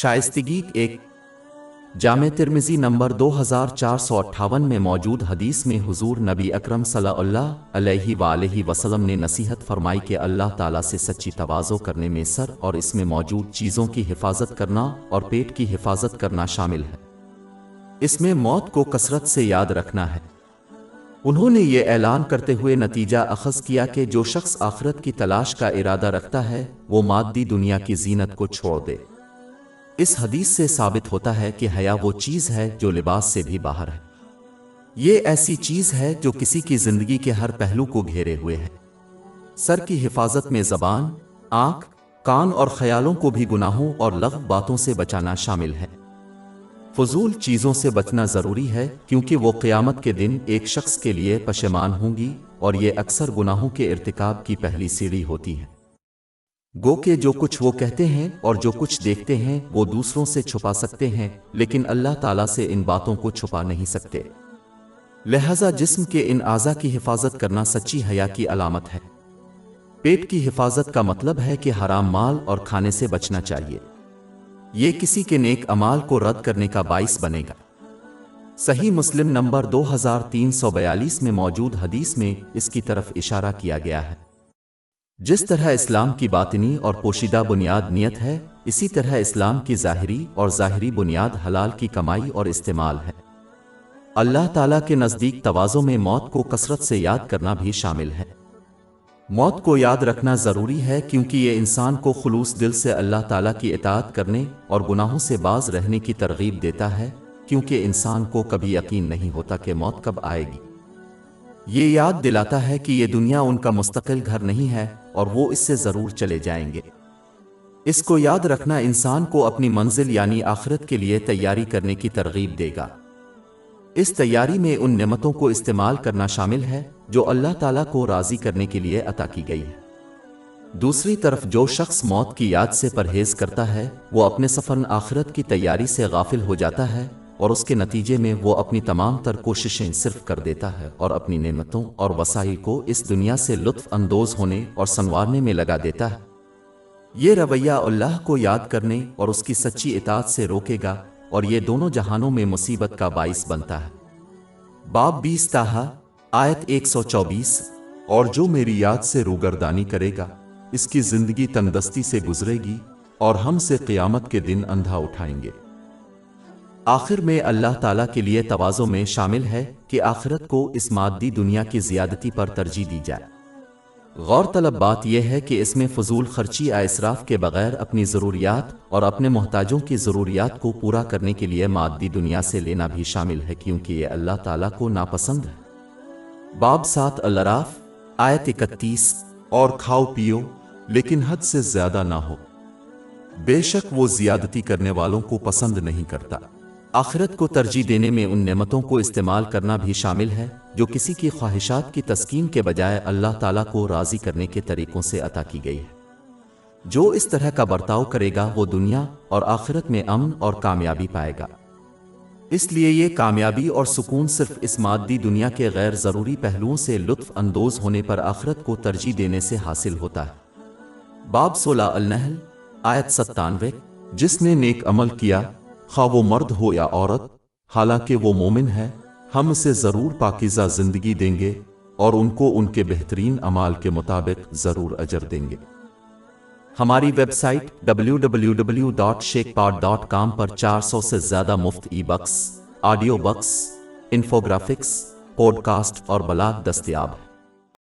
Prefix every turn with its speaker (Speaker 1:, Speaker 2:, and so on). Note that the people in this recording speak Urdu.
Speaker 1: شائستگی ایک جامع ترمذی نمبر 2458 میں موجود حدیث میں حضور نبی اکرم صلی اللہ علیہ وآلہ وسلم نے نصیحت فرمائی کہ اللہ تعالیٰ سے سچی تواضع کرنے میں سر اور اس میں موجود چیزوں کی حفاظت کرنا اور پیٹ کی حفاظت کرنا شامل ہے۔ اس میں موت کو کثرت سے یاد رکھنا ہے۔ انہوں نے یہ اعلان کرتے ہوئے نتیجہ اخذ کیا کہ جو شخص آخرت کی تلاش کا ارادہ رکھتا ہے وہ مادی دنیا کی زینت کو چھوڑ دے۔ اس حدیث سے ثابت ہوتا ہے کہ حیا وہ چیز ہے جو لباس سے بھی باہر ہے۔ یہ ایسی چیز ہے جو کسی کی زندگی کے ہر پہلو کو گھیرے ہوئے ہے۔ سر کی حفاظت میں زبان، آنکھ، کان اور خیالوں کو بھی گناہوں اور لغو باتوں سے بچانا شامل ہے۔ فضول چیزوں سے بچنا ضروری ہے کیونکہ وہ قیامت کے دن ایک شخص کے لیے پشیمان ہوں گی اور یہ اکثر گناہوں کے ارتکاب کی پہلی سیڑھی ہوتی ہے۔ گو کہ جو کچھ وہ کہتے ہیں اور جو کچھ دیکھتے ہیں وہ دوسروں سے چھپا سکتے ہیں لیکن اللہ تعالیٰ سے ان باتوں کو چھپا نہیں سکتے۔ لہذا جسم کے ان اعضاء کی حفاظت کرنا سچی حیا کی علامت ہے۔ پیٹ کی حفاظت کا مطلب ہے کہ حرام مال اور کھانے سے بچنا چاہیے۔ یہ کسی کے نیک اعمال کو رد کرنے کا باعث بنے گا۔ صحیح مسلم نمبر 2342 میں موجود حدیث میں اس کی طرف اشارہ کیا گیا ہے۔ جس طرح اسلام کی باطنی اور پوشیدہ بنیاد نیت ہے، اسی طرح اسلام کی ظاہری اور ظاہری بنیاد حلال کی کمائی اور استعمال ہے۔ اللہ تعالیٰ کے نزدیک تواضع میں موت کو کثرت سے یاد کرنا بھی شامل ہے۔ موت کو یاد رکھنا ضروری ہے کیونکہ یہ انسان کو خلوص دل سے اللہ تعالیٰ کی اطاعت کرنے اور گناہوں سے باز رہنے کی ترغیب دیتا ہے، کیونکہ انسان کو کبھی یقین نہیں ہوتا کہ موت کب آئے گی۔ یہ یاد دلاتا ہے کہ یہ دنیا ان کا مستقل گھر نہیں ہے اور وہ اس سے ضرور چلے جائیں گے۔ اس کو یاد رکھنا انسان کو اپنی منزل یعنی آخرت کے لیے تیاری کرنے کی ترغیب دے گا۔ اس تیاری میں ان نعمتوں کو استعمال کرنا شامل ہے جو اللہ تعالیٰ کو راضی کرنے کے لیے عطا کی گئی ہے۔ دوسری طرف جو شخص موت کی یاد سے پرہیز کرتا ہے وہ اپنے سفر آخرت کی تیاری سے غافل ہو جاتا ہے اور اس کے نتیجے میں وہ اپنی تمام تر کوششیں صرف کر دیتا ہے اور اپنی نعمتوں اور وسائل کو اس دنیا سے لطف اندوز ہونے اور سنوارنے میں لگا دیتا ہے۔ یہ رویہ اللہ کو یاد کرنے اور اس کی سچی اطاعت سے روکے گا اور یہ دونوں جہانوں میں مصیبت کا باعث بنتا ہے۔ باب 20 تاہا آیت 124 اور جو میری یاد سے روگردانی کرے گا اس کی زندگی تندرستی سے گزرے گی اور ہم سے قیامت کے دن اندھا اٹھائیں گے۔ آخر میں اللہ تعالیٰ کے لیے تواضع میں شامل ہے کہ آخرت کو اس مادی دنیا کی زیادتی پر ترجیح دی جائے۔ غور طلب بات یہ ہے کہ اس میں فضول خرچی یا اسراف کے بغیر اپنی ضروریات اور اپنے محتاجوں کی ضروریات کو پورا کرنے کے لیے مادی دنیا سے لینا بھی شامل ہے کیونکہ یہ اللہ تعالیٰ کو ناپسند ہے۔ باب 7 الاعراف آیت 31 اور کھاؤ پیو لیکن حد سے زیادہ نہ ہو، بے شک وہ زیادتی کرنے والوں کو پسند نہیں کرتا۔ آخرت کو ترجیح دینے میں ان نعمتوں کو استعمال کرنا بھی شامل ہے جو کسی کی خواہشات کی تسکین کے بجائے اللہ تعالیٰ کو راضی کرنے کے طریقوں سے عطا کی گئی ہے۔ جو اس طرح کا برتاؤ کرے گا وہ دنیا اور آخرت میں امن اور کامیابی پائے گا۔ اس لیے یہ کامیابی اور سکون صرف اس مادی دنیا کے غیر ضروری پہلوؤں سے لطف اندوز ہونے پر آخرت کو ترجیح دینے سے حاصل ہوتا ہے۔ باب 16 النحل آیت 97 جس نے نیک عمل کیا خواہ وہ مرد ہو یا عورت حالانکہ وہ مومن ہے ہم اسے ضرور پاکیزہ زندگی دیں گے اور ان کو ان کے بہترین اعمال کے مطابق ضرور اجر دیں گے۔ ہماری ویب سائٹ www.shekpod.com پر 400 سے زیادہ مفت e books, audio books, infographics, podcast اور بلاگ دستیاب ہے۔